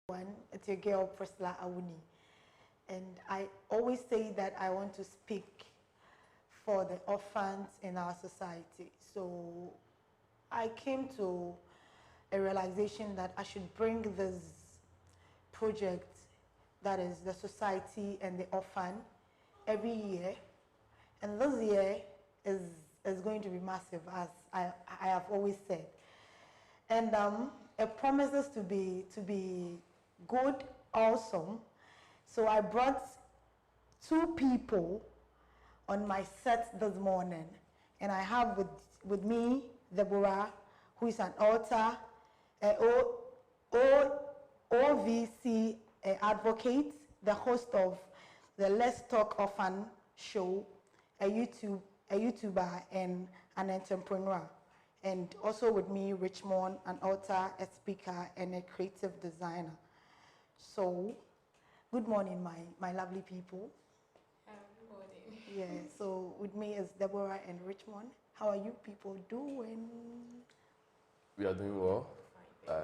One, it's your girl Priscilla Awuni, and I always say that I want to speak for the orphans in our society. So I came to a realization that I should bring this project, that is the Society and the Orphan, every year. And this year is going to be massive, as I have always said. And it promises to be good, awesome. So I brought two people on my set this morning, and I have with me Deborah, who is an author, OVC advocate, the host of the Let's Talk Orphan show, a YouTuber and an entrepreneur. And also with me, Richmond, an author, a speaker, and a creative designer. So, good morning, my lovely people. Good morning. Yeah, so with me is Deborah and Richmond. How are you people doing? We are doing well, Fine,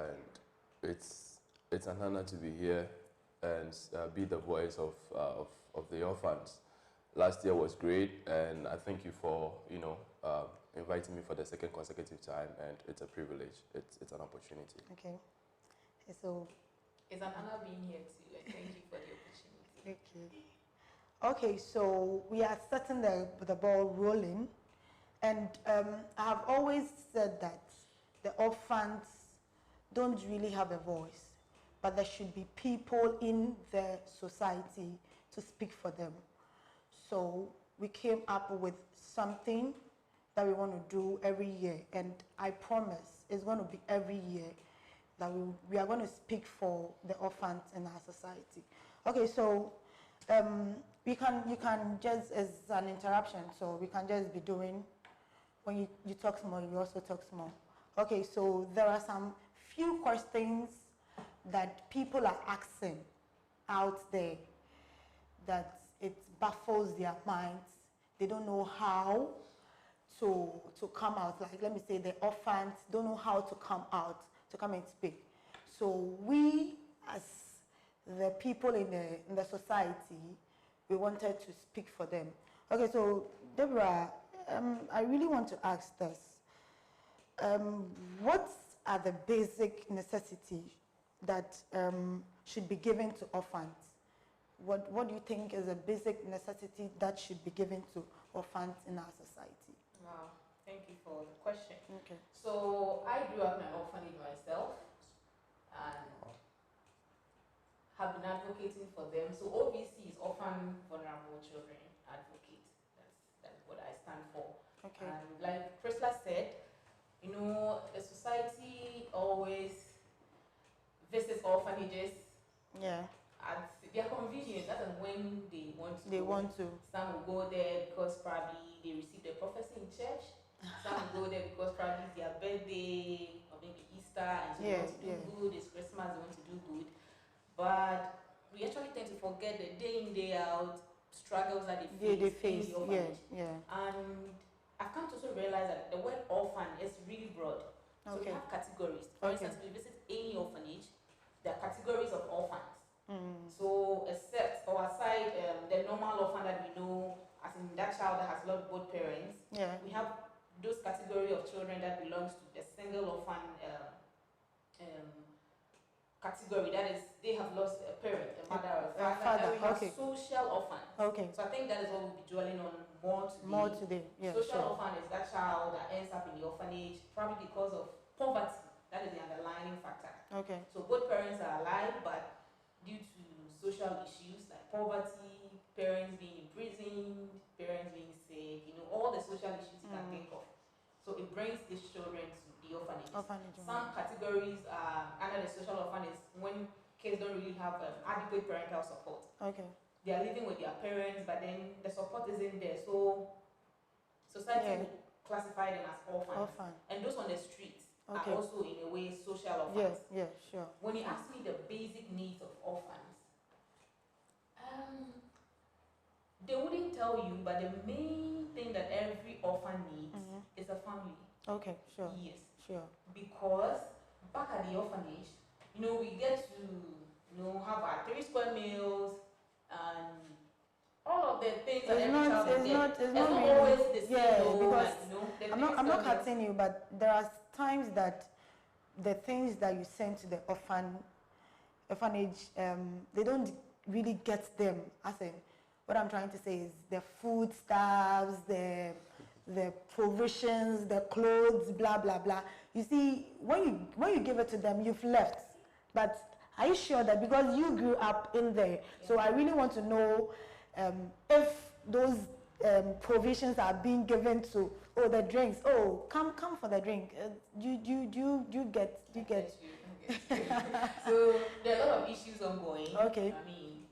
and it's an honor to be here and be the voice of the orphans. Last year was great, and I thank you for inviting me for the second consecutive time, and it's a privilege. It's an opportunity. Okay, so it's an honor being here too, and thank you for the opportunity. Okay, so we are starting the ball rolling, and I have always said that the orphans don't really have a voice, but there should be people in the society to speak for them. So we came up with something that we want to do every year, and I promise it's going to be every year that we are going to speak for the orphans in our society. Okay, so you can just, as an interruption, so we can just be doing, when you talk small, you also talk small. Okay, so there are some few questions that people are asking out there that it baffles their minds. They don't know how to come out. Like, let me say, the orphans don't know how to come out, to come and speak. So we, as the people in the society, we wanted to speak for them. Okay, so Deborah, I really want to ask this. What are the basic necessities that should be given to orphans? What do you think is a basic necessity that should be given to orphans in our society? Wow, thank you for the question. Okay. So I grew up in an orphanage myself and have been advocating for them. So OVC is Orphan Vulnerable Children Advocate. That's what I stand for. Okay. And like Priscilla said, you know, the society always visits orphanages. Yeah. At their convenience, that's when they want to. They want to. Some will go there because probably they received a prophecy in church. Some will go there because probably it's their birthday or maybe Easter, and so they want to do good. It's Christmas, they want to do good. But we actually tend to forget the day in, day out struggles that they face in the orphanage. Yeah. And I've come to also realize that the word orphan is really broad. So we have categories. For instance, we visit any orphanage, there are categories of orphans. So except or aside the normal orphan that we know, as in that child that has lost both parents, we have those category of children that belongs to the single orphan category. That is, they have lost a parent, a mother or a father. And we have social orphans. Okay. So I think that is what we'll be dwelling on more today. Yeah, social orphan is that child that ends up in the orphanage probably because of poverty. That is the underlying factor. Okay. So both parents are alive, but due to social issues like poverty, parents being imprisoned, parents being sick, you know, all the social issues you can think of. So it brings these children to the orphanage. Some categories under the social orphan is when kids don't really have adequate parental support. Okay. They are living with their parents, but then the support isn't there. So society will classify them as orphans. And those on the streets are also in a way social orphans. Yeah, sure. When you ask me the basic needs of orphans, they wouldn't tell you, but the main thing that every orphan needs is a family. Okay, sure. Yes. Sure. Because back at the orphanage, you know, we get to have our 3 square meals and all of the things that every child will get. It's not really, always the same. Yeah, because I'm not cutting you, but there are times that the things that you send to the orphanage, they don't really get them. As in, what I'm trying to say is the food stuffs, the provisions, the clothes, blah blah blah. You see, when you give it to them, you've left. But are you sure that because you grew up in there? Yeah. So I really want to know if those provisions are being given to the drinks. Oh, come for the drink. You get. So there are a lot of issues ongoing. Okay. I mean,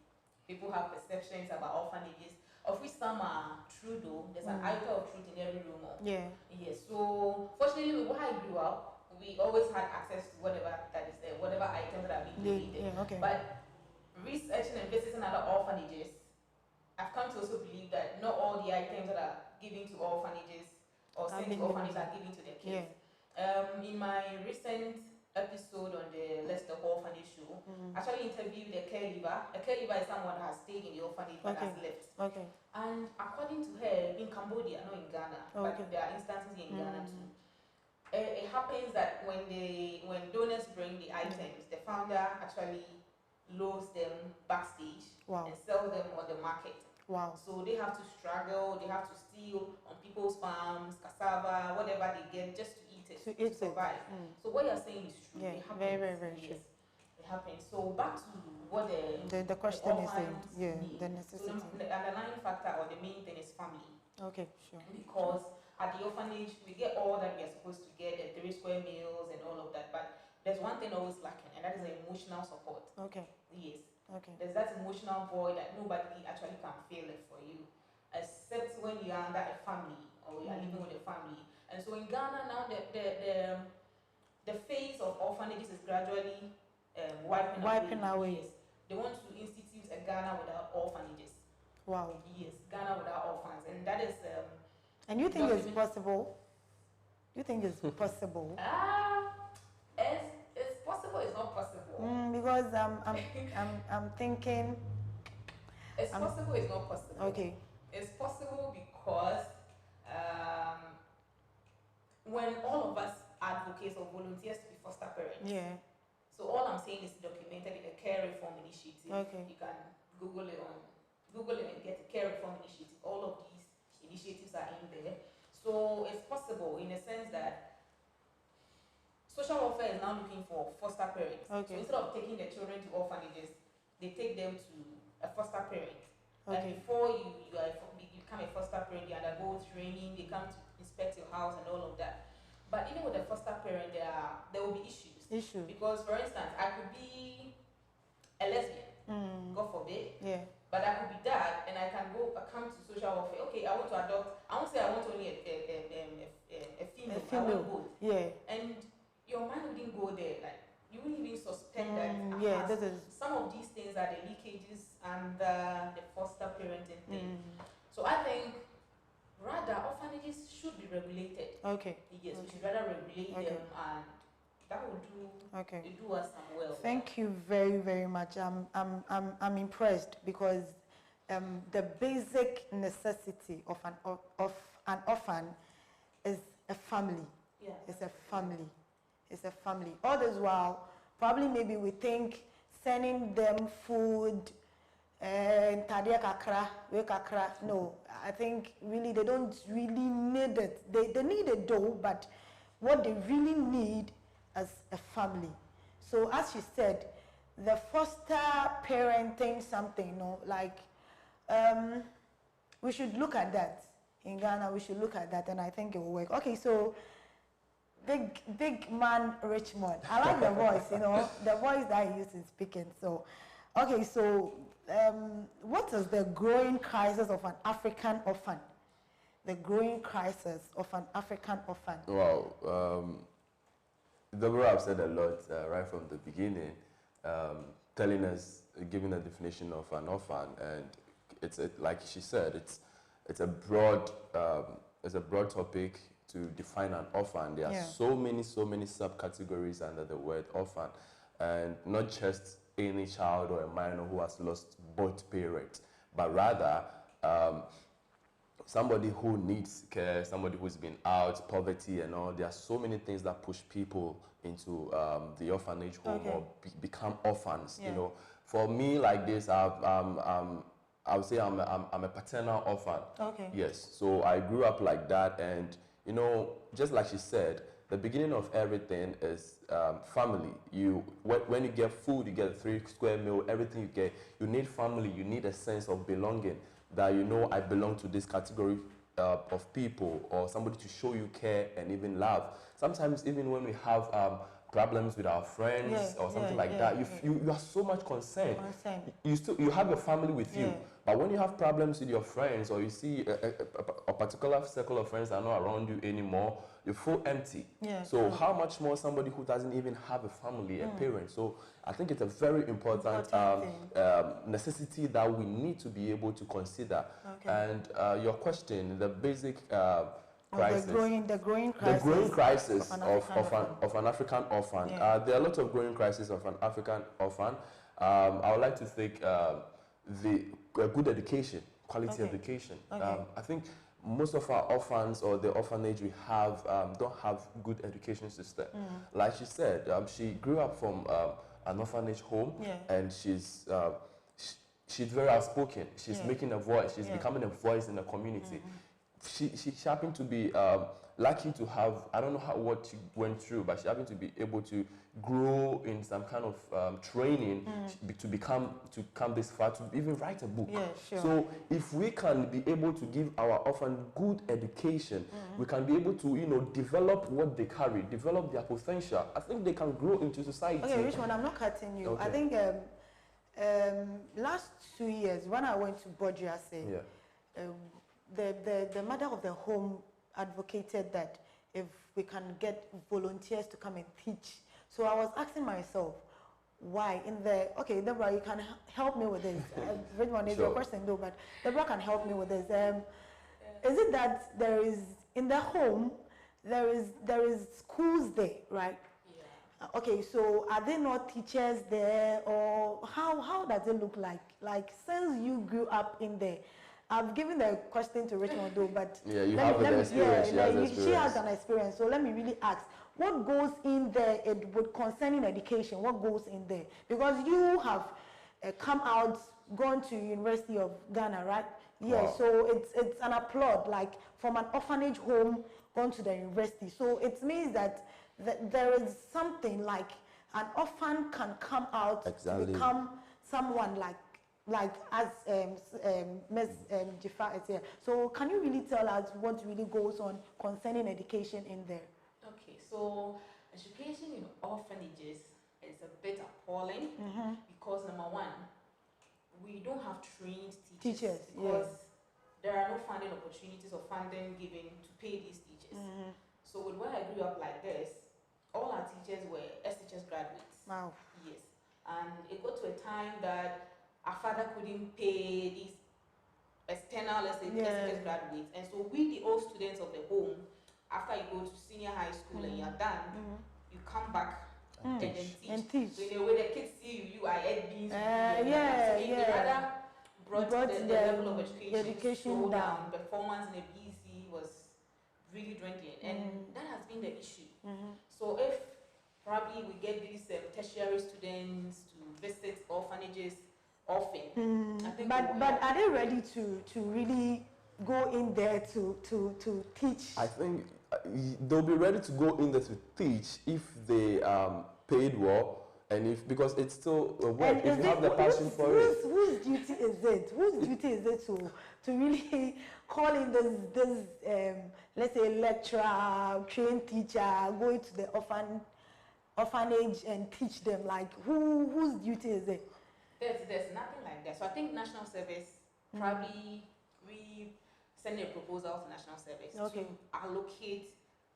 people have perceptions about orphanages, of which some are true though. There's an iota of truth in every rumor. Yeah. Yes. So fortunately, where I grew up, we always had access to whatever that is there, whatever items that are being donated. Yeah, okay. But researching and visiting other orphanages, I've come to also believe that not all the items that are given to orphanages or sent to orphanages are given to their kids. Yeah. In my recent episode on the Let's Talk Orphanage show, I actually interviewed a caregiver. A caregiver is someone who has stayed in the orphanage but has left. Okay. And according to her, in Cambodia, not in Ghana, but there are instances in Ghana too. It happens that when donors bring the items, the founder actually loads them backstage and sells them on the market. Wow. So they have to struggle, they have to steal on people's farms, cassava, whatever they get just to eat it, to survive. So what you're saying is true. Yeah, it happens. very, very, very true. It happens. So back to what the question is saying, the necessity. So the underlying factor or the main thing is family. Okay, sure. Because at the orphanage, we get all that we are supposed to get, the 3 square meals and all of that, but there's one thing always lacking, and that is the emotional support. Okay. Yes. Okay. There's that emotional void that nobody actually can fill it for you, except when you are under a family or you are living with a family. And so in Ghana now, the phase of orphanages is gradually wiping away. Yes. They want to institute a Ghana without orphanages. Wow. Yes, Ghana without orphans, and that is. And you think it's possible? You think it's possible? It's possible. It's not possible. Because I'm thinking. It's possible. It's not possible. Okay. It's possible because when all of us advocates or volunteers to be foster parents. Yeah. So all I'm saying is documented in the Care Reform Initiative. Okay. You can Google it and get the Care Reform Initiative. All of these initiatives are in there. So it's possible in a sense that social welfare is now looking for foster parents. Okay. So instead of taking the children to orphanages, they take them to a foster parent. Okay. And before you become a foster parent, they undergo training, they come to inspect your house and all of that. But even with a foster parent, there will be issues. Because for instance, I could be a lesbian, God forbid. Yeah. But I could be that, and I can come to social welfare. Okay, I want to adopt. I won't say I want only a female. I want both. Yeah. And your mind wouldn't go there. Like you wouldn't even suspect that. Yeah, some of these things are the leakages and the foster parenting thing. So I think rather orphanages should be regulated. Okay. Yes, we should rather regulate them, and that would do us some well. Thank you very, very much. I'm impressed because the basic necessity of an orphan is a family. Yeah. It's a family. It's a family. All this while, probably maybe we think sending them food and no, I think really they don't really need it. They need it though, but what they really need as a family. So as you said, the foster parenting something, like we should look at that. In Ghana, we should look at that, and I think it will work. Okay, so big man Richmond. I like the voice, the voice that he used in speaking. So, okay, so what is the growing crisis of an African orphan? The growing crisis of an African orphan. Wow. Deborah have said a lot right from the beginning, telling us, giving a definition of an orphan, and it's like she said, it's a broad topic to define an orphan. There are so many subcategories under the word orphan, and not just any child or a minor who has lost both parents, but rather somebody who needs care, somebody who's been out, poverty and all. There are so many things that push people into the orphanage home or become orphans. You know, for me like this, I would say I'm a paternal orphan. Okay. Yes. So I grew up like that, and you know, just like she said, the beginning of everything is family. When you get food, you get a 3 square meal, everything you get, you need family, you need a sense of belonging, that you know I belong to this category of people, or somebody to show you care and even love. Sometimes even when we have problems with our friends or something like that, you are so much concerned. You have your family with you, but when you have problems with your friends, or you see a particular circle of friends that are not around you anymore, you feel empty. So how much more somebody who doesn't even have a family, a parent? So I think it's a very important necessity that we need to be able to consider. And your question, the basic crisis. The growing crisis of an African orphan. There are a lot of growing crises of an African orphan. I would like to think the good education, quality education. I think most of our orphans or the orphanage we have don't have good education system. Like she said, she grew up from an orphanage home, and she's very outspoken. She's making a voice. She's becoming a voice in the community. She happened to be lucky to have, I don't know what she went through, but she happened to be able to grow in some kind of training to come this far, to even write a book. So if we can be able to give our orphan good education, we can be able to, you know, develop what they carry, develop their potential. I think they can grow into society. Okay, Richmond, I'm not cutting you. I think last 2 years when I went to Bojiase, the mother of the home advocated that if we can get volunteers to come and teach. So I was asking myself, why in the, okay, Deborah, you can help me with this. Everyone is your question though, but Deborah can help me with this. Is it that there is, in the home, there is schools there, right? Okay, so are there not teachers there, or how does it look like? Like, since you grew up in there, I've given the question to Richmond though, but you have an experience. She has an experience. So let me really ask, what goes in there with concerning education? What goes in there? Because you have come out, gone to University of Ghana, right? Yeah. So it's an applaud, like from an orphanage home gone to the university. So it means that there is something like an orphan can come out to become someone like as Ms. Jafar is here. So can you really tell us what really goes on concerning education in there? Okay, so education in orphanages is a bit appalling because number one, we don't have trained teachers because there are no funding opportunities or funding given to pay these teachers. So with where I grew up like this, all our teachers were SHS graduates. Wow. Yes. And it got to a time that our father couldn't pay these external, let's say, SHS graduates. And so we, the old students of the home, after you go to senior high school and you're done, you come back and then teach. So in a way, the kids see you are beans. They rather brought the level of education down. Performance in the BC was really dwindling. And that has been the issue. So if probably we get these tertiary students to visit orphanages often, I think but are they ready to really go in there to teach? I think they'll be ready to go in there to teach if they paid well, and because it's still a work. If you have the passion for it. Whose duty is it? Whose duty is it to really call in this let's say lecturer, trained teacher, going to the orphanage and teach them? Like whose duty is it? There's nothing like that. So I think National Service, probably we send a proposal to National Service to allocate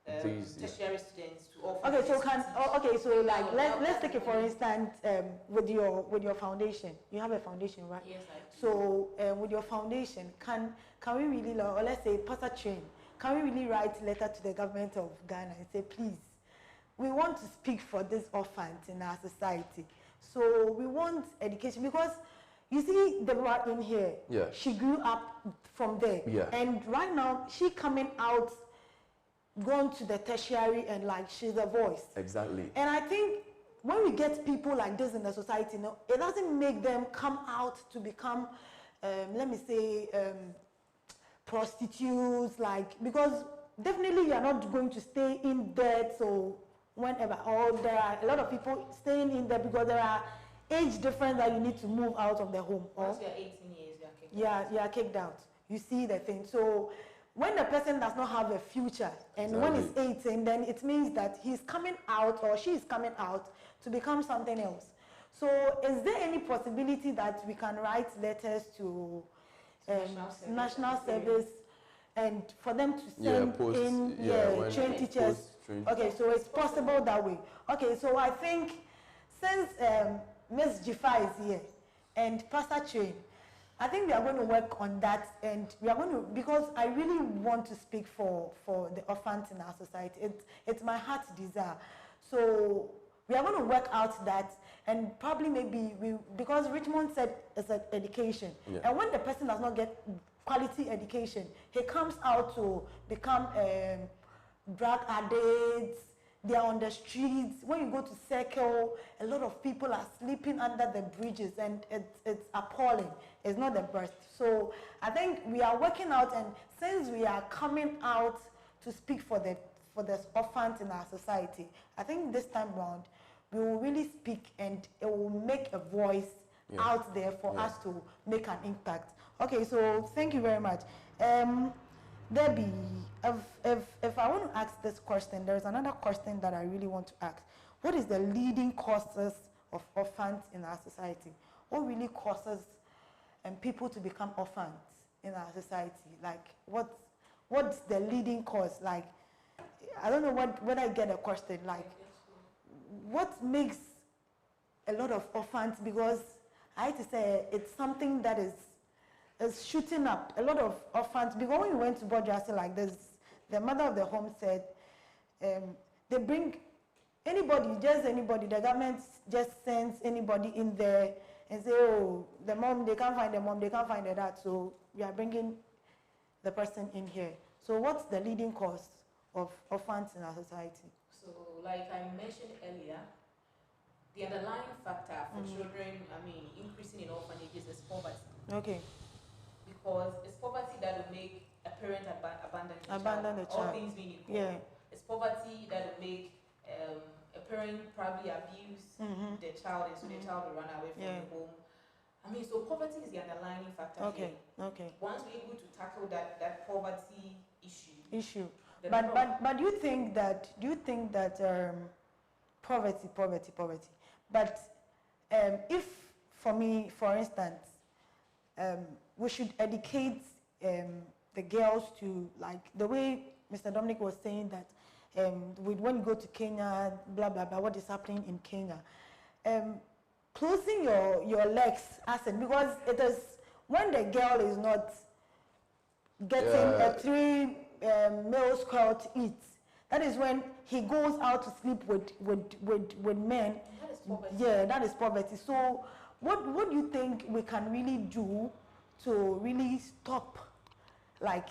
tertiary students to orphanages. So like let's take it for instance with your foundation. You have a foundation, right? Yes, I do. So with your foundation, can we really, or let's say Pasatrain, can we really write a letter to the government of Ghana and say, please, we want to speak for these orphans in our society. So we want education because you see the one in here. Yeah. She grew up from there. Yeah. And right now she coming out, going to the tertiary, and like she's a voice. Exactly. And I think when we get people like this in the society, you know, it doesn't make them come out to become, let me say, prostitutes, like, because definitely you are not going to stay in debt, so whenever, or there are a lot of people staying in there because there are age difference that you need to move out of the home. Once you're 18 years, you are kicked out. You are kicked out. You see the thing. So when the person does not have a future, and when he's 18, then it means that he's coming out or she is coming out to become something else. So is there any possibility that we can write letters to national service and for them to send train teachers? Okay, so it's possible that way. Okay, so I think since Ms. Jifa is here and Pasatrain, I think we are going to work on that, and we are going to, because I really want to speak for the orphans in our society. It's my heart's desire. So we are going to work out that, and probably maybe because Richmond said it's an education. Yeah. And when the person does not get quality education, he comes out to become drug addicts. They are on the streets. When you go to Circle, a lot of people are sleeping under the bridges, and it's appalling. It's not the best. So I think we are working out, and since we are coming out to speak for the orphans in our society, I think this time round we will really speak, and it will make a voice out there for us to make an impact. Okay, so thank you very much. Debbie, if I want to ask this question, there's another question that I really want to ask. What is the leading causes of orphans in our society? What really causes people to become orphans in our society? Like, what's the leading cause? Like, I don't know whether I get a question. Like, what makes a lot of orphans? Because I have to say it's something that is shooting up. A lot of orphans, because when we went to Bodrasi, like this, the mother of the home said, they bring anybody, just anybody, the government just sends anybody in there and say, oh, the mom, they can't find the mom, they can't find the dad, so we are bringing the person in here. So what's the leading cause of orphans in our society? So like I mentioned earlier, the underlying factor for children, increasing in orphanages is poverty. Okay. Because it's poverty that will make a parent abandon the child. All things being equal. Yeah. It's poverty that will make a parent probably abuse their child, and so the child will run away from the home. So poverty is the underlying factor. Okay. Here. Okay. Once we're able to tackle that poverty issue. But do you think that poverty. But if, for me, for instance, we should educate the girls to, like the way Mr. Dominic was saying that when you go to Kenya, blah, blah, blah, what is happening in Kenya. Closing your legs, because it is when the girl is not getting a 3 meals square to eat, that is when he goes out to sleep with men. That is poverty. Yeah, that is poverty. So what do you think we can really do to really stop, like,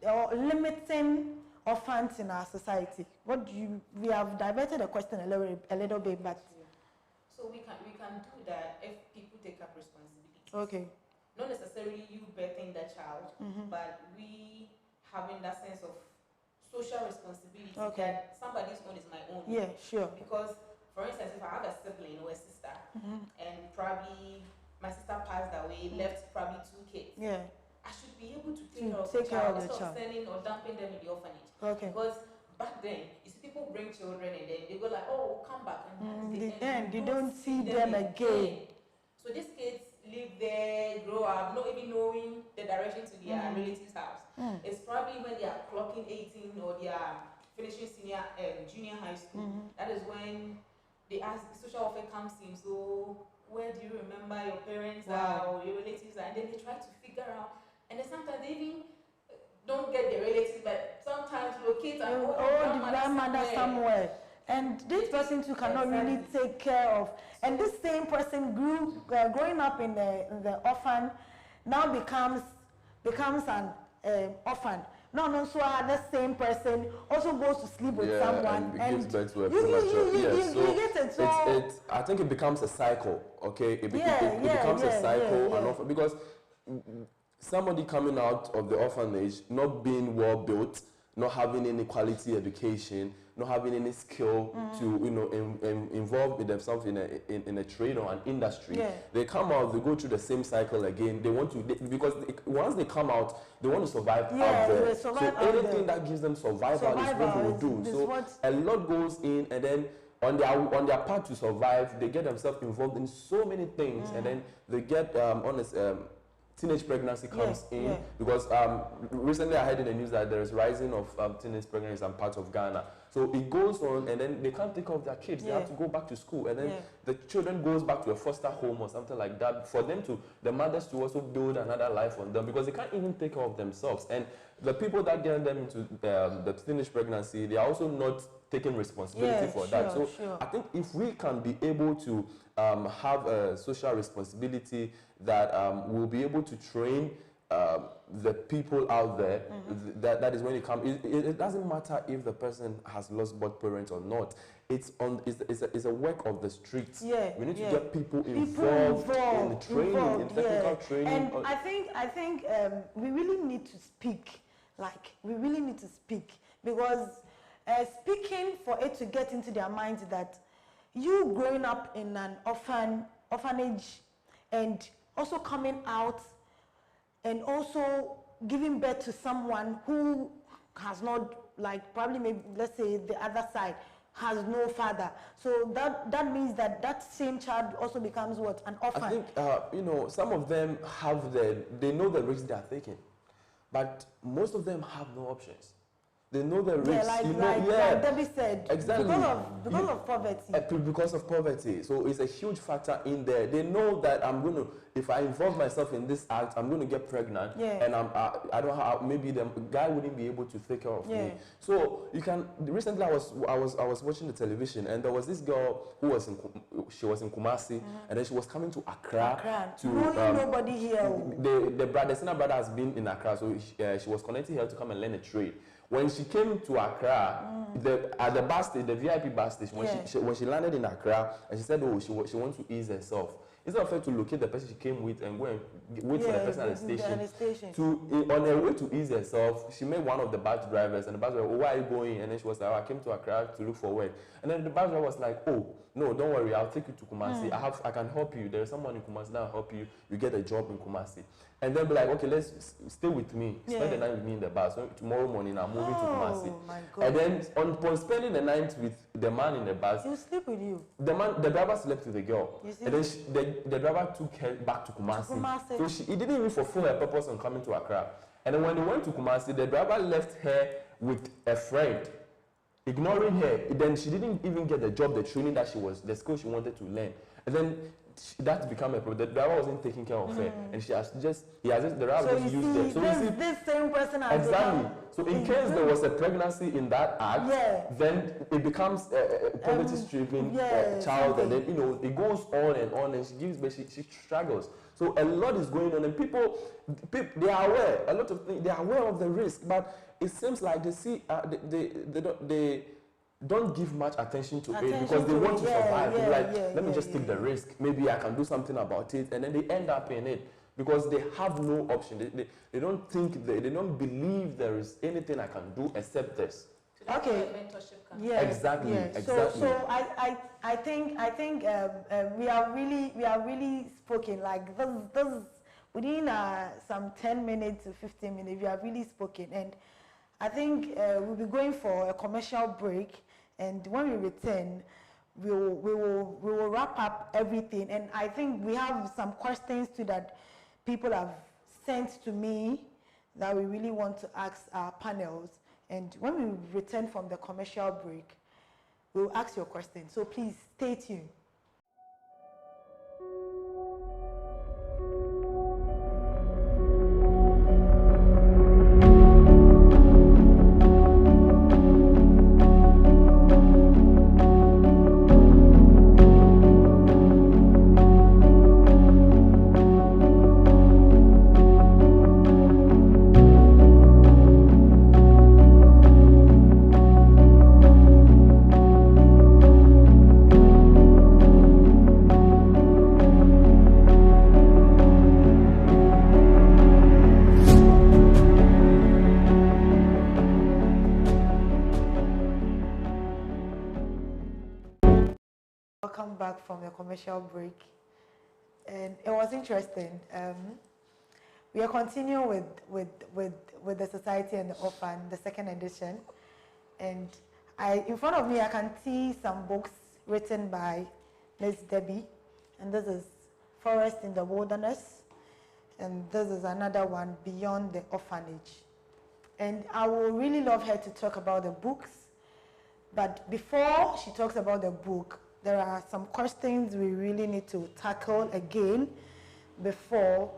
limiting orphans in our society? We have diverted the question a little bit, but so we can do that if people take up responsibility. Okay. Not necessarily you birthing the child, but we having that sense of social responsibility that somebody's own is my own. Yeah, sure. Because, for instance, if I have a sibling or a sister, and probably my sister passed away, left probably 2 kids. Yeah. I should be able to take care of the child instead of sending or dumping them in the orphanage. Okay. Because back then, you see people bring children and then they go like, oh, come back. And you don't see them again. So these kids live there, grow up, not even knowing the direction to their relative's house. It's probably when they are clocking 18 or they are finishing junior high school. That is when they ask, the social welfare comes in. So where do you remember your parents are or your relatives are? And then they try to figure out. And then sometimes they even don't get their relatives, but sometimes locate and the grandmother somewhere. And this person too cannot really take care of. And this same person growing up in the orphan, now becomes an orphan. No, so the same person also goes to sleep with someone and gives birth to a premature. You get it. So I think it becomes a cycle. Okay, it becomes a cycle, and because somebody coming out of the orphanage not being well built, not having any quality education, not having any skill to involve with themselves in a trade or an industry. They come out, they go through the same cycle again. They want to because once they come out, they want to survive out there. So anything that gives them survival is what they will do. So a lot goes in, and then on their path to survive, they get themselves involved in so many things, and then they get teenage pregnancy comes in because recently I heard in the news that there is rising of teenage pregnancy in some parts of Ghana. So it goes on, and then they can't take care of their kids. They have to go back to school, and then the children goes back to a foster home or something like that for them the mothers to also build another life on them because they can't even take care of themselves. And the people that get them into the teenage pregnancy, they are also not taking responsibility for that. So I think if we can be able to have a social responsibility that will be able to train the people out there, that is when it comes. It doesn't matter if the person has lost both parents or not. It's a work of the streets. We need to get people involved in training, in technical training. And I think we really need to speak. Like, we really need to speak because speaking for it to get into their minds that you growing up in an orphanage and also coming out and also giving birth to someone who has not, like, probably maybe, let's say the other side, has no father. So that means that same child also becomes what? An orphan. I think, some of them they know the risks they are taking, but most of them have no options. They know the risks. Like Debbie said, exactly. Because of poverty. Because of poverty. So it's a huge factor in there. They know that if I involve myself in this act, I'm going to get pregnant, and I don't have, maybe the guy wouldn't be able to take care of me. So you can. Recently, I was watching the television, and there was this girl who was in Kumasi, and then she was coming to Accra. Nobody here. The senior brother has been in Accra, so she was connected here to come and learn a trade. When she came to Accra, at the bus station, the VIP bus station, when she landed in Accra, and she said, she wants to ease herself. Instead of her to locate the person she came with and go and wait for the person at the station, on her way to ease herself, she met one of the bus drivers, and the bus driver, where are you going? And then she was like, I came to Accra to look for work. And then the bus driver was like, no, don't worry, I'll take you to Kumasi. I can help you. There's someone in Kumasi that will help you. You get a job in Kumasi. And then be like, okay, let's stay with me. Spend the night with me in the bus. So tomorrow morning, I'm moving to Kumasi. My God. And then upon spending the night with the man in the bus, he'll sleep with you. The driver slept with the girl. And then the driver took her back to Kumasi. So he didn't even fulfill her purpose on coming to Accra. And then when they went to Kumasi, the driver left her with a friend, ignoring her. Then she didn't even get the job, the training the skill she wanted to learn. And then that became a problem. The driver wasn't taking care of her, and the driver just used her. So this same person has exactly. So in case there was a pregnancy in that act, then it becomes a poverty-stricken child, and then it goes on, and she gives, but she struggles. So a lot is going on, and people they are aware. A lot of things, they are aware of the risk, but it seems like they see they don't give much attention to it because they want to survive. They're like, let me just take the risk. Maybe I can do something about it, and then they end up in it because they have no option. They don't think, they don't believe there is anything I can do except this. Okay. Exactly. So I think we are really spoken like this within some 10 minutes to 15 minutes. We are really spoken, and I think we'll be going for a commercial break, and when we return, we will wrap up everything. And I think we have some questions too that people have sent to me that we really want to ask our panels. And when we return from the commercial break, we'll ask your questions. So please stay tuned. commercial break, and it was interesting. We are continuing with the Society and the Orphan, the second edition, and in front of me I can see some books written by Ms. Debbie, and this is Forest in the Wilderness, and this is another one, Beyond the Orphanage. And I would really love her to talk about the books, but before she talks about the book, there are some questions we really need to tackle again before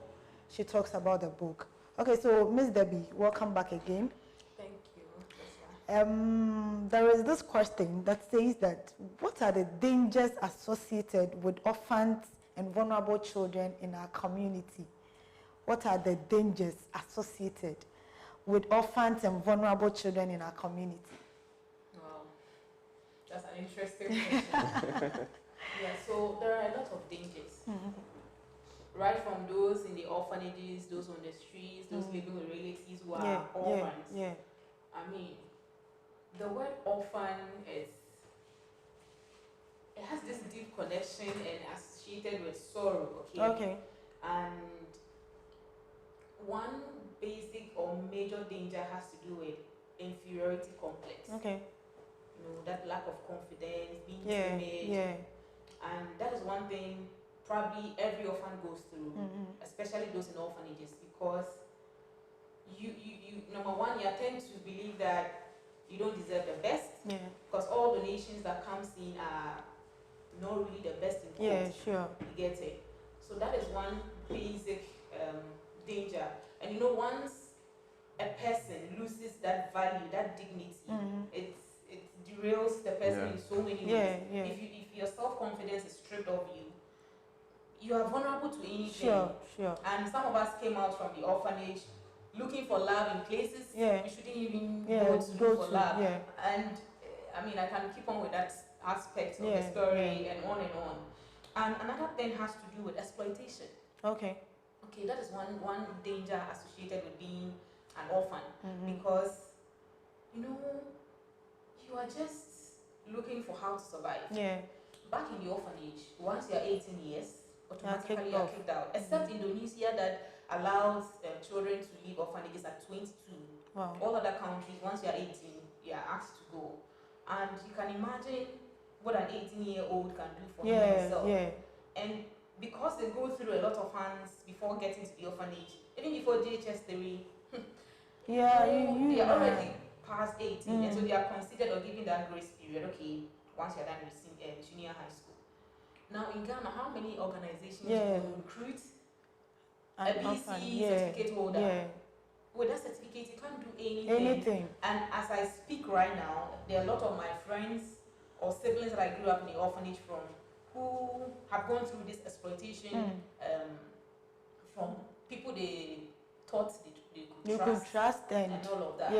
she talks about the book. Okay, so Ms. Debbie, welcome back again. Thank you. There is this question that says that what are the dangers associated with orphans and vulnerable children in our community? What are the dangers associated with orphans and vulnerable children in our community? Wow, that's an interesting question. Yeah, so there are a lot of dangers. Right from those in the orphanages, those on the streets, those living with relatives who are orphans. I mean, the word orphan it has this deep connection and associated with sorrow, okay? And one basic or major danger has to do with inferiority complex. Okay. You know, that lack of confidence, being timid. And that is one thing probably every orphan goes through, especially those in orphanages, because you number one, you tend to believe that you don't deserve the best, because all donations that comes in are not really the best in quote. Yeah, sure. You get it. So that is one basic danger. And you know, once a person loses that value, that dignity, it derails the person in so many ways. If your self-confidence is stripped of you, you are vulnerable to anything. Sure. And some of us came out from the orphanage looking for love in places we shouldn't even go to look for love. And I mean, I can keep on with that aspect of the story and on and on. And another thing has to do with exploitation. Okay, that is one danger associated with being an orphan, because you know, you are just looking for how to survive. Back in the orphanage, once you are 18 years, automatically you are kicked out. Except Indonesia that allows children to leave orphanages at 22. Wow. All other countries, once you are 18, you are asked to go. And you can imagine what an 18-year-old can do for himself. And because they go through a lot of hands before getting to the orphanage, even before JHS 3, they are already past 18, and so they are considered or given that grace period. Okay, once you're done with junior high school. Now in Ghana, how many organizations will recruit a BC certificate holder? With that certificate, you can't do anything. And as I speak right now, there are a lot of my friends or siblings that I grew up in the orphanage from who have gone through this exploitation from people they thought they could trust and all of that.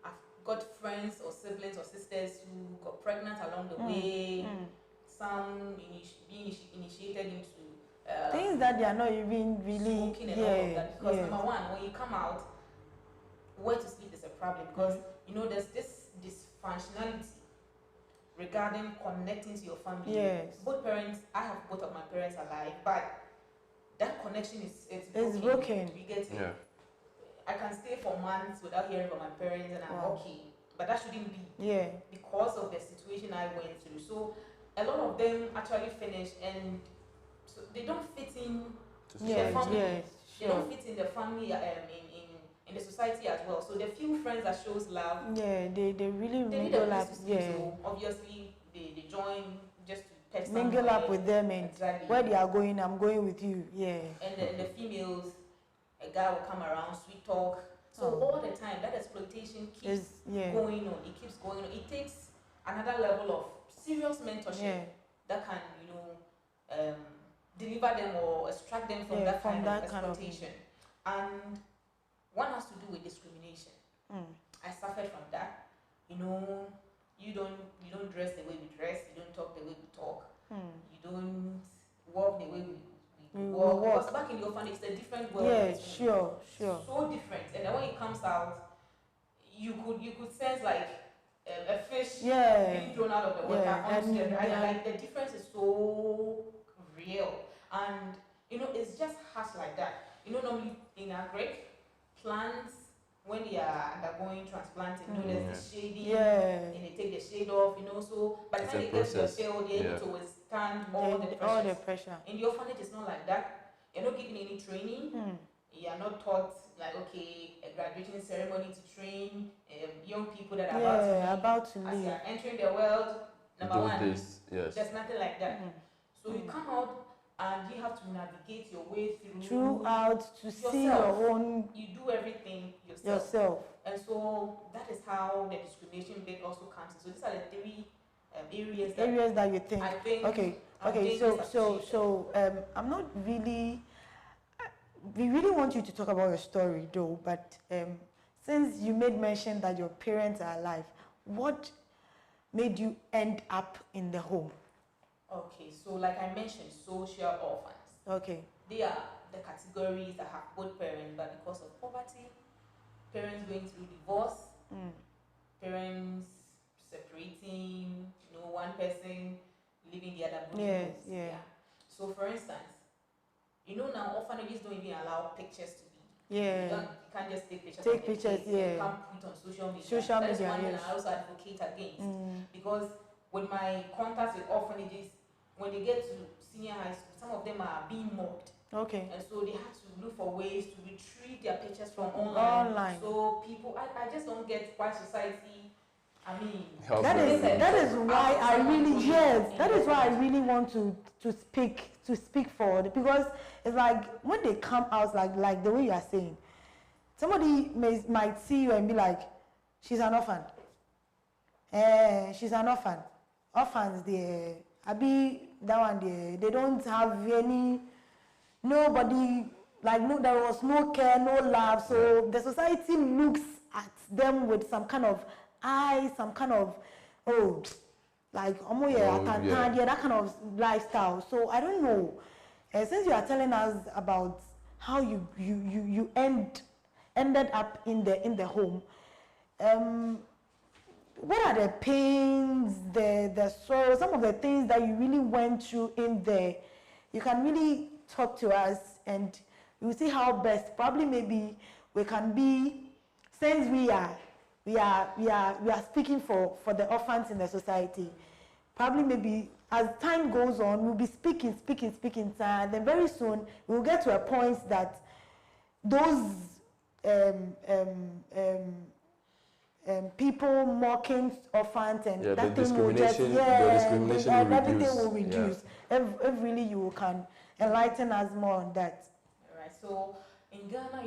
I've got friends or siblings or sisters who got pregnant along the way. Some being initiated into things that they are not even really smoking and all of that. Because number one, when you come out, where to sleep is a problem, because you know there's this dysfunctionality regarding connecting to your family. Both parents, I have both of my parents alive, but that connection is broken. You get it? I can stay for months without hearing from my parents and I'm okay. But that shouldn't be because of the situation I went through. So a lot of them actually finish and so they don't fit in the family. They don't fit in the family in the society as well. So the few friends that shows love, they really mingle up. So obviously they join just to pet mingle up with them and where they are going, I'm going with you. And the females, a guy will come around, sweet talk. So all the time that exploitation keeps going on. It keeps going on. It takes another level of serious mentorship that can, you know, deliver them or extract them from that kind of exploitation. And one has to do with discrimination. I suffered from that. You know, you don't dress the way we dress. You don't talk the way we talk. You don't walk the way we walk. Because back in the orphanage, it's a different world. Sure. So different. And then when it comes out, you could sense like a fish being thrown out of the water onto the and the difference is so real, and it's just harsh like that. Normally in agric, plants when they are undergoing transplanting, there's the shading, and they take the shade off, so by the time they get to the field, they're able to withstand all the pressure. In the orphanage, it's not like that. You're not given any training. You are not taught like, okay, a graduation ceremony to train young people that are about to leave. As you are entering the world, number one, there's nothing like that. So you come out and you have to navigate your way throughout to yourself. See your own. You do everything yourself. And so that is how the discrimination bit also comes in. So these are the three areas that you think. I think okay. So I'm not really. We really want you to talk about your story though, but since you made mention that your parents are alive, what made you end up in the home? Okay, so like I mentioned, social orphans. Okay. They are the categories that have both parents, but because of poverty, parents going through divorce, parents separating, one person leaving the other. Yeah. So for instance, now orphanages don't even allow pictures to be. You can't just take pictures. You can't put on social media. That is one thing I also advocate against. Because with my contacts with orphanages, when they get to senior high school, some of them are being mocked. Okay. And so they have to look for ways to retrieve their pictures from online. So people, I just don't get why society. I mean, that is why I really want to speak for it, because it's like when they come out like the way you are saying, somebody might see you and be like, she's an orphan. She's an orphan. Orphans there, that one there, they don't have nobody, there was no care, no love, so the society looks at them with some kind of eye, some kind of, that kind of lifestyle. So I don't know. Since you are telling us about how you ended up in the home, what are the pains, the sorrow, some of the things that you really went through in there? You can really talk to us, and we'll see how best. Probably maybe we can be, since we are speaking for the orphans in the society. Probably maybe as time goes on, we'll be speaking, and then very soon we'll get to a point that those people mocking orphans and that thing will just and everything will reduce. If really you can enlighten us more on that. All right. So in Ghana,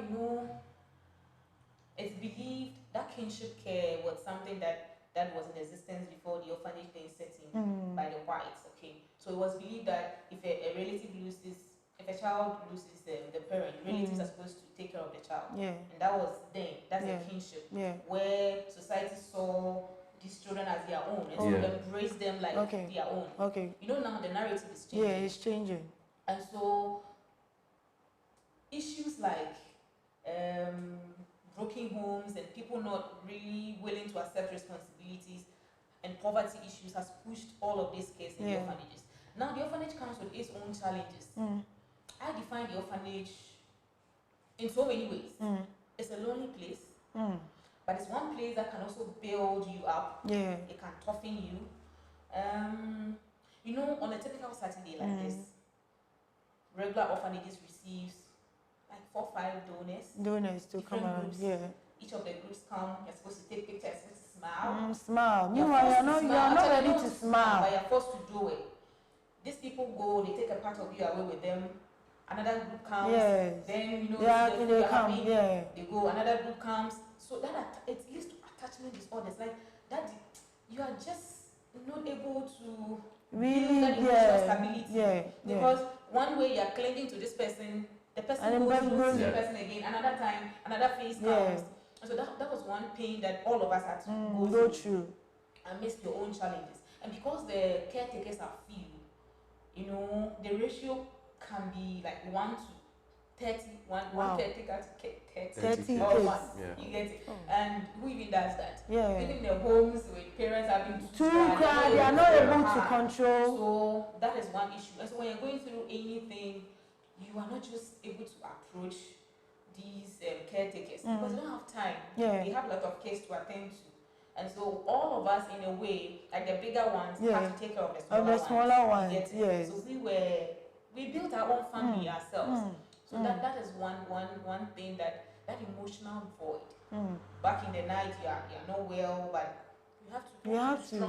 it's believed that kinship care was something that was in existence before the orphanage thing set in by the whites. Okay, so it was believed that if a child loses the parent, relatives are supposed to take care of the child. Yeah. And that was that's a kinship. Yeah. Where society saw these children as their own and so embraced them like their own. Okay. Now the narrative is changing. Yeah, it's changing. And so issues like broken homes and people not really willing to accept responsibilities and poverty issues has pushed all of these cases in the orphanages. Now the orphanage comes with its own challenges. I define the orphanage in so many ways. It's a lonely place, but it's one place that can also build you up. Yeah. It can toughen you. On a typical Saturday like this, regular orphanages receives like 4 or 5 donors to come around. Yeah. Each of the groups come. You're supposed to take pictures, smile. Smile. Meanwhile, you're not ready to smile, but you're forced to do it. These people go. They take a part of you away with them. Another group comes. Yes. Then they come. Happy, they go. Another group comes. So that it leads to attachment disorders. Like that, you are just not able to really that emotional stability. Yeah. Because one way you are clinging to this person. The person goes to the person again. Another time, another phase comes. And so that was one pain that all of us had to go through. Amidst your own challenges. And because the caretakers are few, the ratio can be like 1 to one caretaker to 30 kids. You get it? And who even does that? Even in the homes with parents having too crowded, they are not able to control. So that is one issue. And so when you're going through anything, you are not just able to approach these caretakers because they don't have time. They have a lot of cases to attend to. And so all of us, in a way, like the bigger ones, have to take care of the smaller ones. Yes. So we built our own family ourselves. So that is one thing, that emotional void. Back in the night, you're not well, but you have to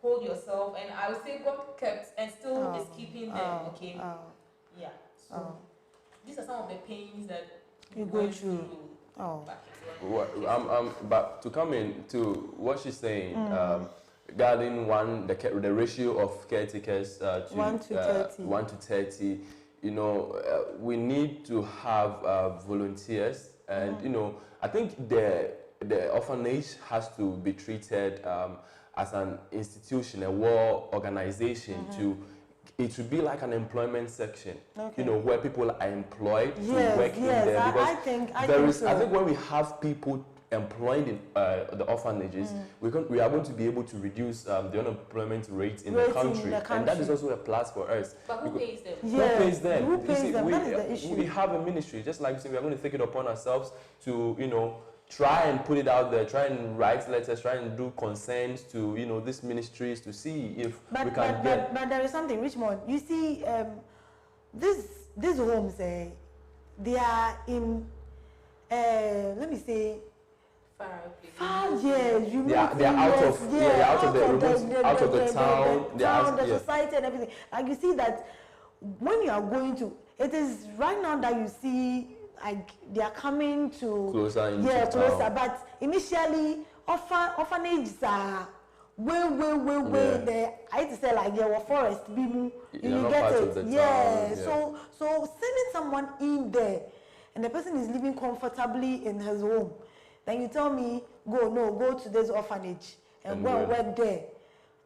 hold yourself. And I would say God kept and still is keeping them. Okay. Yeah. So these are some of the pains that you go through. But to come in to what she's saying, regarding the ratio of caretakers to 1 to 30. 1 to 30, you know, we need to have volunteers, and you know, I think the orphanage has to be treated as an institution, a world organization. It should be like an employment section, you know, where people are employed to work in there. Because I think when we have people employed in the orphanages, we are going to be able to reduce the unemployment rate in the country, and that is also a plus for us. But who pays them? Who pays them? Who pays them? That is the issue. We have a ministry, just like you say, we are going to take it upon ourselves to, you know, try and put it out there, try and write letters, try and do consents to, you know, these ministries to see if we can get. But there is something, Richmond. You see, these homes, they are in, let me say, far, they are out of the town, the society and everything. Like you see that when you are going to, it is right now that you see, like they are coming to closer into closer. town. But initially, orphanages are way there. I used to say like were forest, you get it. So sending someone in there, and the person is living comfortably in his home. Then you tell me, go to this orphanage and go and work there.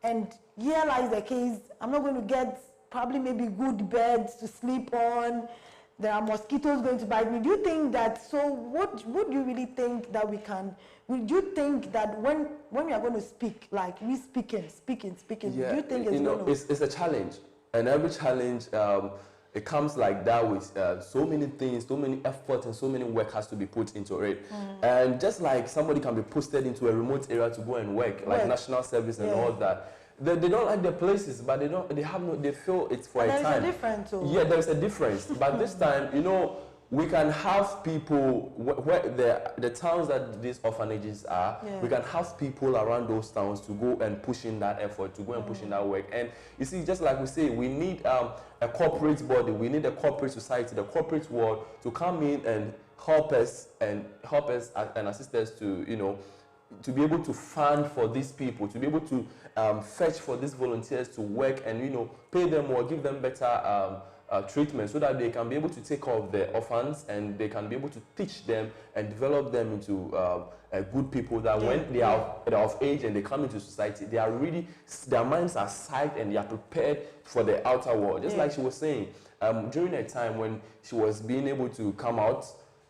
And here lies the case. I'm not going to get probably maybe good beds to sleep on. There are mosquitoes going to bite me. Do you think that, so what do you really think that we can, would you think that when we are going to speak, like we speaking, do you think it's going to? It's a challenge. And every challenge, it comes like that with so many things, so many efforts, and so many work has to be put into it. And just like somebody can be posted into a remote area to go and work, like national service and all that, they don't like their places, but they feel it's for a time. There's a difference. Yeah, there's a difference. But this time, you know, we can have people where the towns that these orphanages are, we can have people around those towns to go and push in that effort, to go and push in that work. And you see, just like we say, we need a corporate body, we need a corporate society, the corporate world to come in and help us and assist us to, you know, to be able to fund for these people, to be able to fetch for these volunteers to work and, you know, pay them or give them better treatment so that they can be able to take care of the orphans and they can be able to teach them and develop them into good people that when they are of age and they come into society, they are really, their minds are psyched and they are prepared for the outer world. Just like she was saying, during a time when she was being able to come out,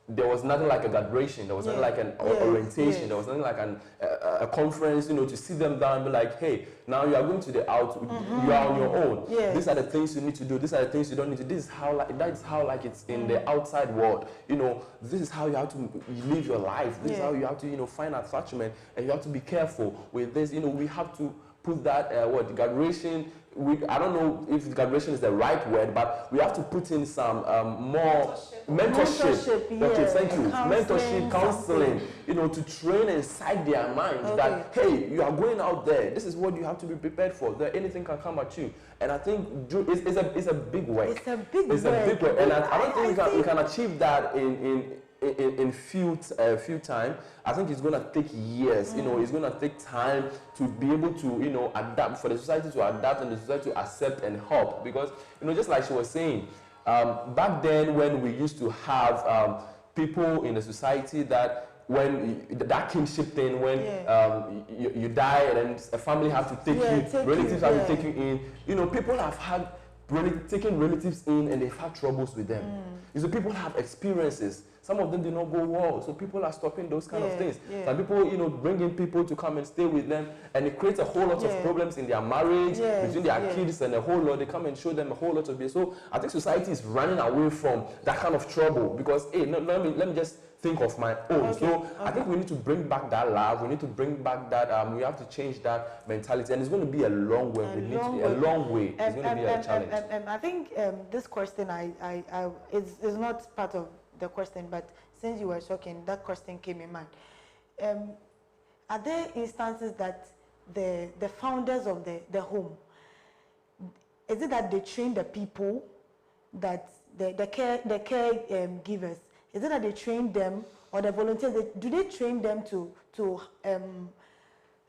there was nothing like a graduation, there was nothing like an orientation, there was nothing like a conference, you know, to sit them down and be like, hey, now you are going to the out, you are on your own. These are the things you need to do, these are the things you don't need to do. This is how, that is how like it's in the outside world. You know, this is how you have to live your life. This is how you have to, you know, find attachment, and you have to be careful with this. You know, we have to put that, graduation, I don't know if graduation is the right word, but we have to put in some more mentorship. Okay, thank you. Mentorship, counseling, you know, to train inside their minds that, hey, you are going out there. This is what you have to be prepared for. That anything can come at you. And I think it's a big work. It's a big work. And I don't think we can achieve that in few time. I think it's going to take years. You know, it's going to take time to be able to, you know, adapt, for the society to adapt and the society to accept and help. Because, you know, just like she was saying, back then when we used to have people in the society that when that kinship thing, when you die and then a family have to take you, relatives have to take you in, you know, people have had taking relatives in and they've had troubles with them. So people have experiences. Some of them did not go well, so people are stopping those kind of things. Some people, bring in people to come and stay with them, and it creates a whole lot of problems in their marriage, between their kids and a whole lot. They come and show them a whole lot of this. So I think society is running away from that kind of trouble because, hey, no, let me just think of my own. I think we need to bring back that love. We need to bring back that. We have to change that mentality, and it's going to be a long way. A long way. It's going to be a challenge. I think this question, is not part of the question, but since you were talking, that question came in mind. Are there instances that the founders of the home, is it that they train the people, that the care givers, is it that they train them, or the volunteers, do they train them to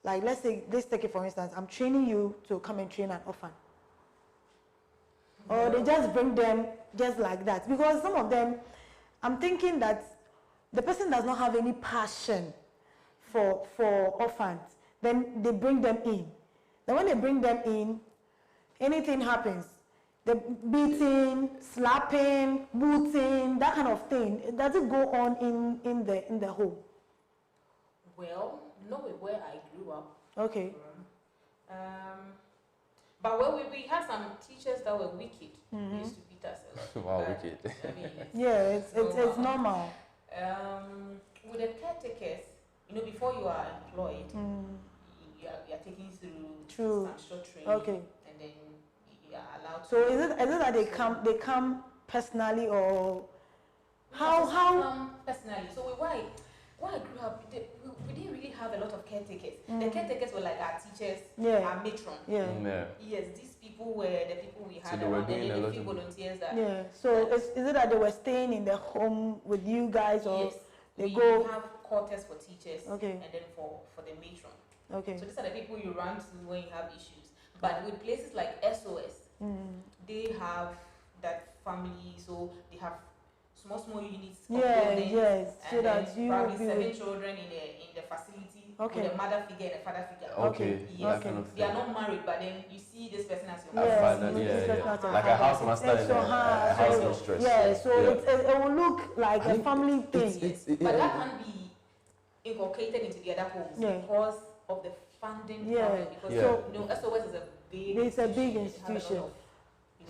like, let's take it for instance, I'm training you to come and train an orphan. Or they just bring them just like that? Because some of them, I'm thinking that the person does not have any passion for orphans. Then they bring them in. Then when they bring them in, anything happens. The beating, slapping, booting, that kind of thing. Does it go on in the home? Well, not where I grew up. Okay. But where we had some teachers that were wicked. They used to beat us a lot. Wow, wicked. I mean, it's normal. With the caretakers, before you are employed, you are taken through some short training, and then you are allowed to. So is it that they come personally, or how? Come personally. So why I grew up, we didn't really have a lot of caretakers. The caretakers were like our teachers, our matron. Yes, these people were the people we had around, and then the few volunteers that. So is it that they were staying in the home with you guys, or we have quarters for teachers, and then for the matron. So these are the people you run to when you have issues. But with places like SOS, they have that family, so they have small units of buildings, so and that then probably 7 children in the facility, with a mother figure and a father figure. They are not married, but then you see this person as your husband. Like a housemaster and a house mistress. It will look like a family thing. But that can be inculcated into the other homes because of the funding. Because SOS is a big institution.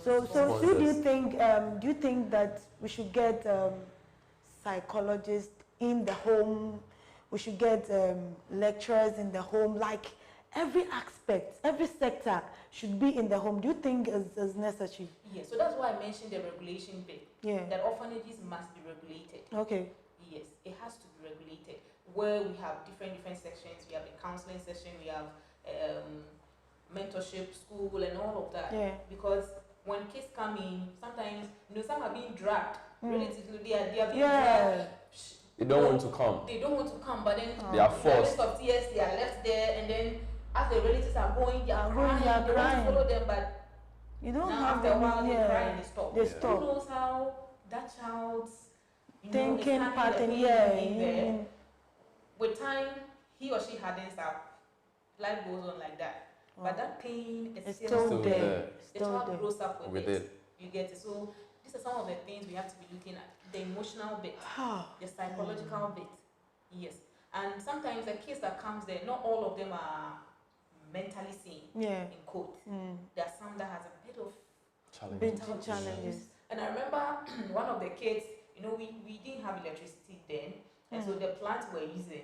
So do you think that we should get psychologists in the home? We should get lecturers in the home. Like every aspect, every sector should be in the home. Do you think is necessary? Yes. So that's why I mentioned the regulation bit. That orphanages must be regulated. Yes, it has to be regulated. Where we have different sections. We have a counseling session. We have mentorship, school, and all of that. Because when kids come in, sometimes some are being dragged. Relatively, they are being dragged. They don't want to come. They don't want to come, but then they are forced. Of tears, they are left there, and then as the relatives are going, they are crying. They want to follow them, but you don't after a while they cry and they stop. Who knows how that child's thinking pattern? With time, he or she hardens up. Life goes on like that. But that pain is still there. The child grows up with it. You get it. So these are some of the things we have to be looking at. The emotional bit, the psychological bit. Yes. And sometimes the kids that comes there, not all of them are mentally sane, in quote. There are some that has a bit of mental challenges. And I remember one of the kids, we didn't have electricity then, and so the plant we're using,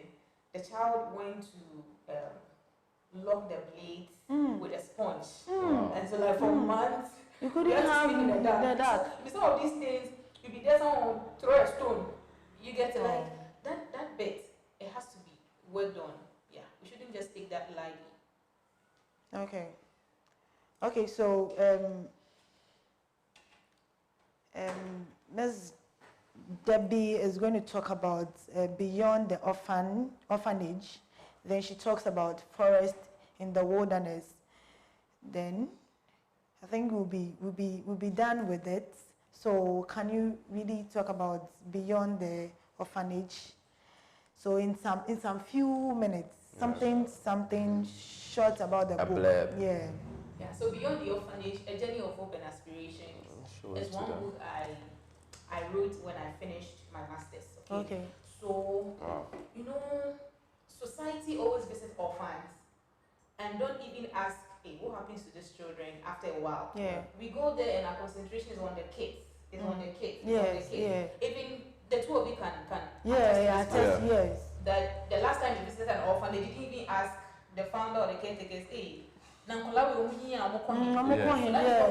the child went to lock the blades with a sponge. And so like for months, you couldn't have in the dark. So, some of these things, you'll be there, someone will throw a stone. You get it, like that bit, it has to be worked on. Yeah, we shouldn't just take that lightly. Okay, so Ms. Debbie is going to talk about beyond the orphanage. Then she talks about forest in the wilderness. Then I think we'll be done with it. So can you really talk about beyond the orphanage? So in some few minutes, something short about the book. Blurb. Yeah. Yeah, so Beyond the Orphanage, A Journey of Hope and Aspirations is one book I wrote when I finished my master's. Okay. So, you know, society always visits orphans and don't even ask, hey, what happens to these children after a while? Yeah. We go there and our concentration is on the kids. It's on the kids. Yes. Yeah. Even the two of you can attest yes. That the last time you visited an orphan, they didn't even ask the founder or the caretakers, hey, so that's what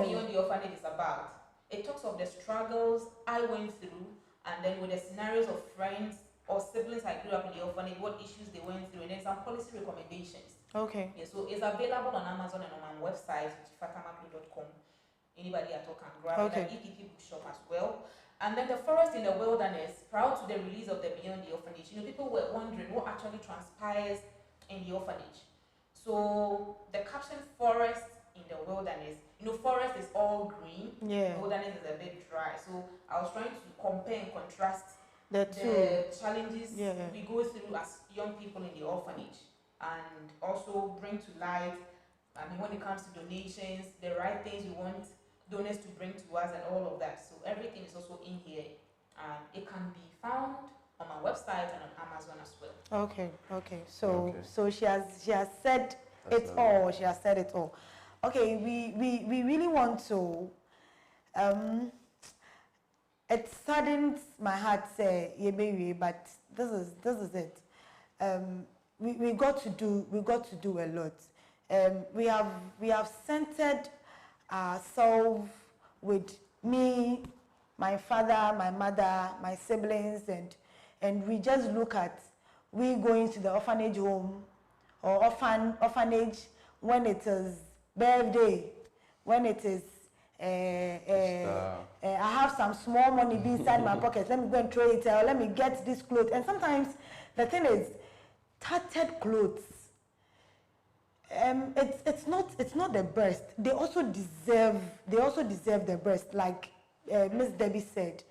Beyond the Orphanage is about. It talks of the struggles I went through, and then with the scenarios of friends or siblings I grew up in the orphanage, what issues they went through, and then some policy recommendations. Okay. Yeah, so it's available on Amazon and on my website, fatamaku.com. Anybody at all can grab it. At EPP bookshop as well. And then the Forest in the Wilderness, prior to the release of the Beyond the Orphanage, you know, people were wondering what actually transpires in the orphanage. So the caption Forest in the Wilderness, you know, forest is all green, wilderness is a bit dry. So I was trying to compare and contrast the challenges we go through as young people in the orphanage, and also bring to light, I mean, when it comes to donations, the right things we want donors to bring to us and all of that. So everything is also in here, and it can be found on my website and on Amazon as well. Okay. So she has said it all. She has said it all. Okay, we really want to. It saddens my heart, say but this is it. We got to do a lot. We have centered ourselves with me, my father, my mother, my siblings, and we just look at we going to the orphanage home or orphanage when it is birthday, when it is I have some small money inside my pocket, let me go and throw it out, let me get this clothes. And sometimes the thing is tattered clothes. It's not the breast. They also deserve the breast, like Miss Debbie said.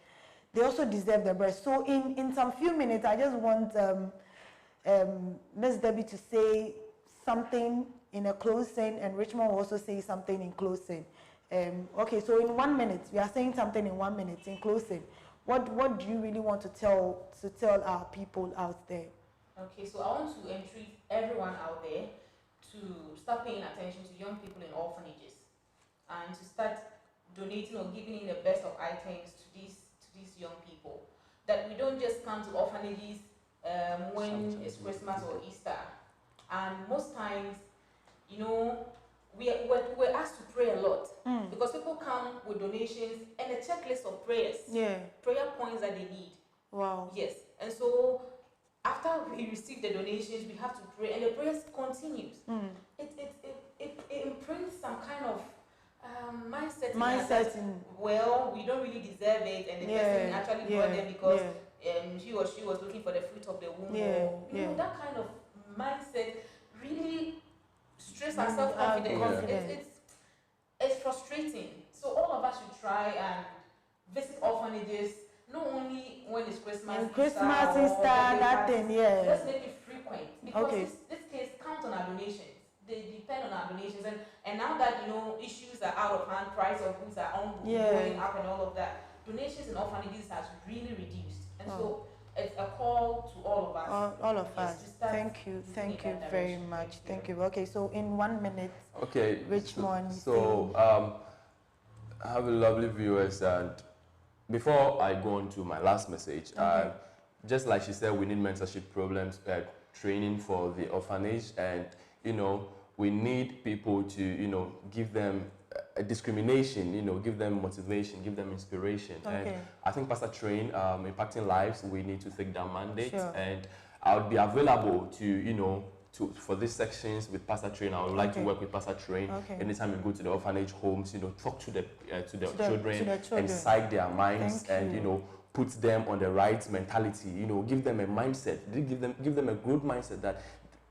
They also deserve the breast. So in some few minutes, I just want Miss Debbie to say something in a closing, and Richmond will also say something in closing. Okay, so in 1 minute, we are saying something in 1 minute in closing. What do you really want to tell our people out there? Okay, so I want to entreat everyone out there to start paying attention to young people in orphanages and to start donating or giving in the best of items to these young people. That we don't just come to orphanages when it's Christmas or Easter. And most times, you know, we're asked to pray a lot because people come with donations and a checklist of prayers, prayer points that they need. Wow. Yes, and so after we receive the donations, we have to pray, and the prayers continues. It imprints some kind of mindset that, well, we don't really deserve it, and the person actually got them because he or she was looking for the fruit of the womb. You know, that kind of mindset really stresses our self-confidence. It's frustrating. So all of us should try and visit orphanages, not only when it's Christmas, Easter, that thing, let's make it frequent, because this case counts on our donations. They depend on our donations, and now that, you know, issues are out of hand, price of goods are going up and all of that, donations in orphanages has really reduced, and so it's a call to all of us. All of us. Thank you very much. Thank you. Okay, so in 1 minute, Richmond. So have a lovely viewers, and before I go on to my last message, just like she said, we need mentorship programs, training for the orphanage, and, you know, we need people to, you know, give them a discrimination, you know, give them motivation, give them inspiration. And I think Pasatrain, impacting lives, we need to take that mandate. And I'll be available to, you know, for these sections with Pasatrain. I would like to work with Pasatrain. Anytime you go to the orphanage homes, you know, talk to the children and psych their minds and, you know, put them on the right mentality, you know, give them a mindset, give them a good mindset that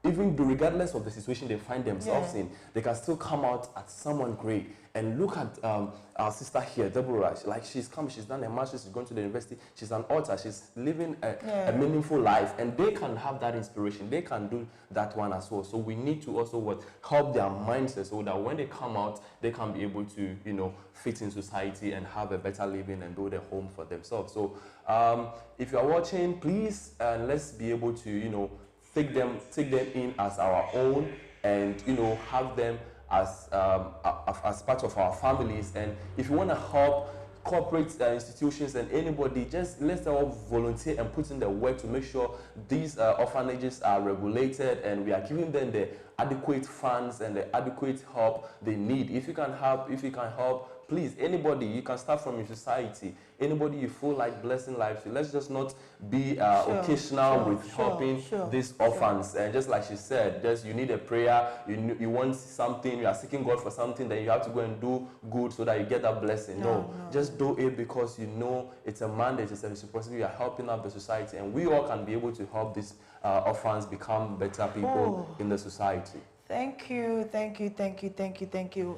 even regardless of the situation they find themselves in, they can still come out as someone great. And look at our sister here, Deborah. She's come, she's done a master's, she's gone to the university, she's an author, she's living a meaningful life, and they can have that inspiration. They can do that one as well. So we need to also help their mindset so that when they come out, they can be able to, you know, fit in society and have a better living and build a home for themselves. So if you are watching, please let's be able to, you know, take them in as our own, and, you know, have them as part of our families. And if you want to help corporate institutions and anybody, just let's all volunteer and put in the work to make sure these orphanages are regulated and we are giving them the adequate funds and the adequate help they need. If you can help, please, anybody, you can start from your society. Anybody you feel like blessing lives, let's just not be occasional with helping these orphans. And just like she said, just you need a prayer, you want something, you are seeking God for something, then you have to go and do good so that you get that blessing. No, just do it because you know it's a mandate, it's a responsibility. You are helping out the society, and we all can be able to help these orphans become better people in the society. Thank you.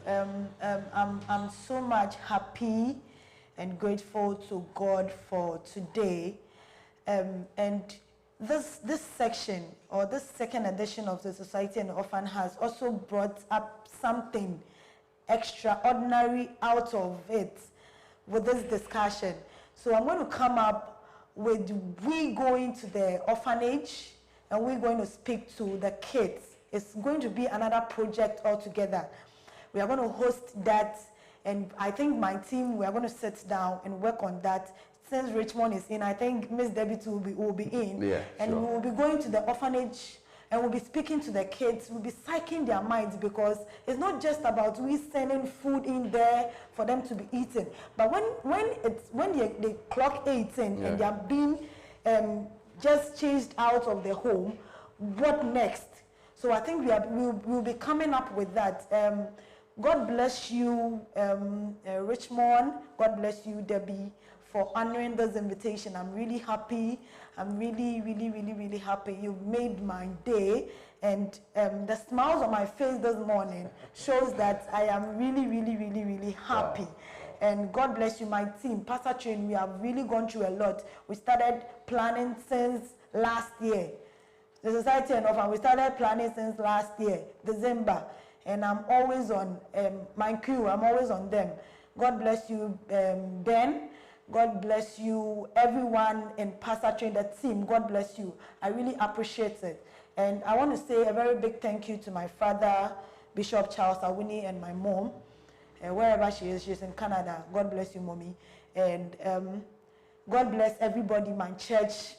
I'm so much happy and grateful to God for today. And this section, or this second edition of the Society and the Orphan, has also brought up something extraordinary out of it with this discussion. So I'm going to come up with we going to the orphanage and we're going to speak to the kids. It's going to be another project altogether. We are going to host that, and I think my team, we are going to sit down and work on that. Since Richmond is in, I think Miss Debbie too will be in. Yeah, and we will be going to the orphanage and we'll be speaking to the kids. We'll be psyching their minds, because it's not just about we sending food in there for them to be eaten. But when they clock 18 and they are being just chased out of the home, what next? So I think we'll be coming up with that. God bless you, Richmond. God bless you, Debbie, for honoring this invitation. I'm really happy. I'm really, really, really, really happy. You've made my day. And the smiles on my face this morning shows that I am really, really, really, really happy. Wow. And God bless you, my team. Pasatrain, we have really gone through a lot. We started planning since last year. The Society and Orphan, we started planning since last year, December, and I'm always on my crew, I'm always on them. God bless you, Ben. God bless you, everyone in Pasatrain, the team. God bless you. I really appreciate it. And I want to say a very big thank you to my father, Bishop Charles Awuni, and my mom, wherever she is. She's in Canada. God bless you, Mommy. And God bless everybody, my church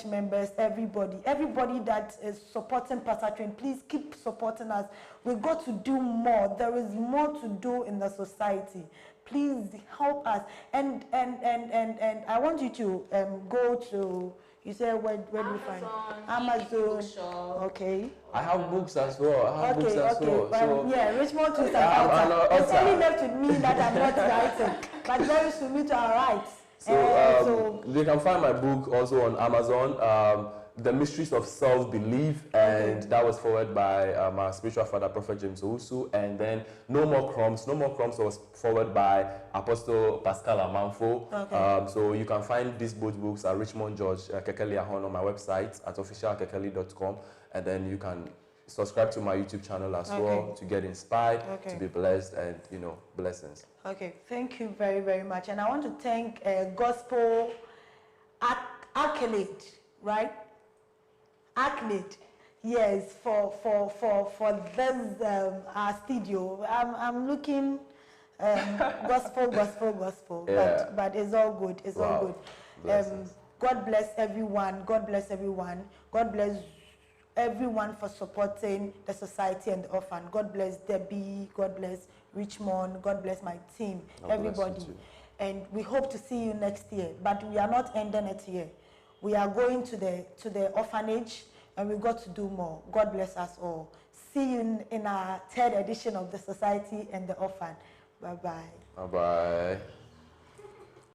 members, everybody that is supporting Pasatrain. Please keep supporting us. We've got to do more. There is more to do in the society. Please help us. And I want you to go to, you said where do you find Amazon? Okay. I have books as well. So, yeah, Richmond too. It's only left with me that I'm not writing, but very soon me to write. So they can find my book also on Amazon, The Mysteries of Self-Belief, and that was forwarded by my spiritual father, Prophet James Owusu. And then No More Crumbs was forwarded by Apostle Pascal Amanfo. Okay. So you can find these both books at Richmond George Kekeli Ahon on my website at officialkekeli.com, and then you can subscribe to my YouTube channel as well to get inspired, to be blessed, and blessings. Okay, thank you very, very much. And I want to thank Gospel Accolade, right? Accolade, yes, for this our studio. I'm looking gospel, yeah. but it's all good. It's all good. God bless everyone. God bless everyone. God bless everyone for supporting the Society and the Orphan. God bless Debbie. God bless Richmond. God bless my team. Everybody. And we hope to see you next year. But we are not ending it here. We are going to the orphanage, and we've got to do more. God bless us all. See you in our third edition of the Society and the Orphan. Bye-bye. Bye-bye.